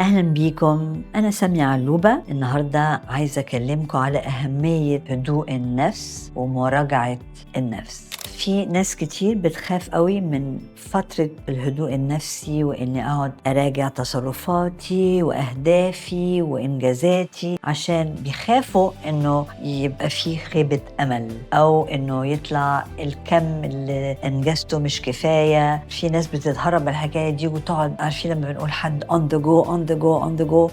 أهلا بيكم. أنا سامية علوبة. النهاردة عايزة أكلمكم على أهمية هدوء النفس ومراجعة النفس. في ناس كتير بتخاف قوي من فترة الهدوء النفسي، وإني أقعد أراجع تصرفاتي وأهدافي وإنجازاتي، عشان بيخافوا إنه يبقى في خيبة أمل أو إنه يطلع الكم اللي أنجزته مش كفاية. في ناس بتتهرب من الحكاية دي وتقعد، عارفين لما بنقول حد on the go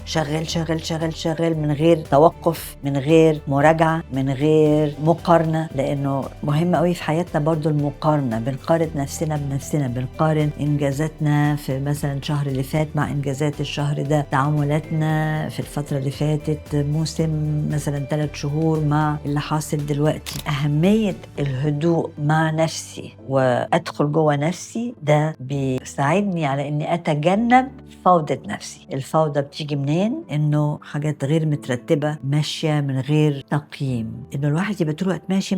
شغال من غير توقف، من غير مراجعة، من غير مقارنة. لأنه مهم قوي في حياتنا برضو المقارنة، بنقارن نفسنا بنفسنا، بنقارن إنجازاتنا في مثلا الشهر اللي فات مع إنجازات الشهر ده، تعاملاتنا في الفترة اللي فاتت، موسم مثلا 3 شهور مع اللي حاصل دلوقتي. أهمية الهدوء مع نفسي وأدخل جوه نفسي ده بيساعدني على إني أتجنب فوضى نفسي. الفوضى بتيجي منين؟ إنه حاجات غير مترتبة ماشية من غير تقييم. إنه الواحد يبقى طول الوقت ماشي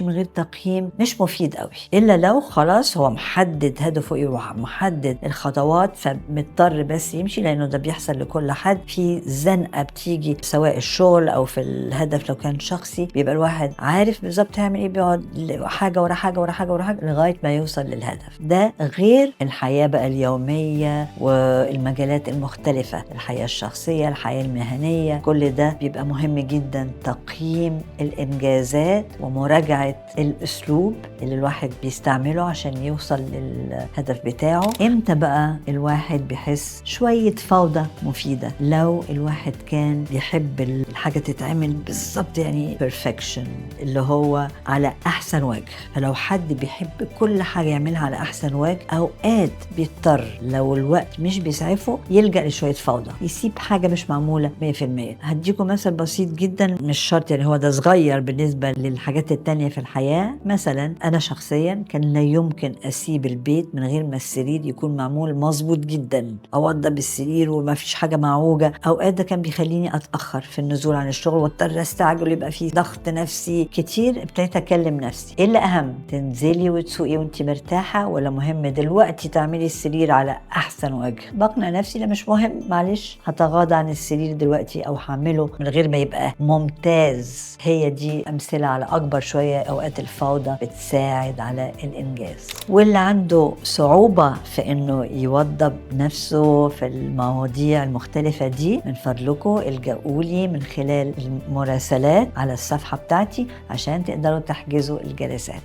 من غير تقييم مش مفيد قوي، إلا لو خلاص هو محدد هدفه إيه ومحدد الخطوات، فمضطر بس يمشي، لأنه ده بيحصل لكل حد. في زنقة بتيجي سواء الشغل أو في الهدف لو كان شخصي، بيبقى الواحد عارف بالظبط هيعمل إيه، بيقعد حاجة ورا حاجة لغاية ما يوصل للهدف ده. غير الحياة بقى اليومية والمجالات المختلفة، الحياة الشخصية، الحياة المهنية، كل ده بيبقى مهم جدا. تقييم الإنجازات ومراجعة الأسلوب اللي الواحد بيستعمله عشان يوصل للهدف بتاعه. امتى بقى الواحد بيحس شوية فوضى مفيدة؟ لو الواحد كان بيحب الحاجة تتعمل بالظبط، يعني perfection، اللي هو على أحسن وجه. فلو حد بيحب كل حاجة يعملها على أحسن وجه، أوقات بيضطر لو الوقت مش بيسعفه يلجأ لشوية فوضى، يسيب حاجة مش معمولة 100%. هديكم مثل بسيط جدا، مش شرط يعني هو ده صغير بالنسبة للحاجات التانية في الحياة. مثلا أنا شخصيا كان لا يمكن أسيب البيت من غير ما السرير يكون معمول مظبوط جدا، أوضب السرير وما فيش حاجة معوجة. أوقات ده كان بيخليني أتأخر في النزول عن الشغل واضطر أستعجل، يبقى فيه ضغط نفسي كتير. ابتديت أكلم نفسي، إيه اللي أهم، تنزلي وتسوقي وانت مرتاحة، ولا مهم دلوقتي تعملي السرير على أحسن وجه؟ بقنع نفسي لا مش مهم، معلش هتغاضى عن السرير دلوقتي أو هعمله من غير ما يبقى ممتاز. هي دي أمثلة على أكبر شوية. أوقات الفوضى بتساعد على الإنجاز. واللي عنده صعوبة في إنه يوضب نفسه في المواضيع المختلفة دي، من فضلكم الجأوا لي من خلال المراسلات على الصفحة بتاعتي عشان تقدروا تحجزوا الجلسات.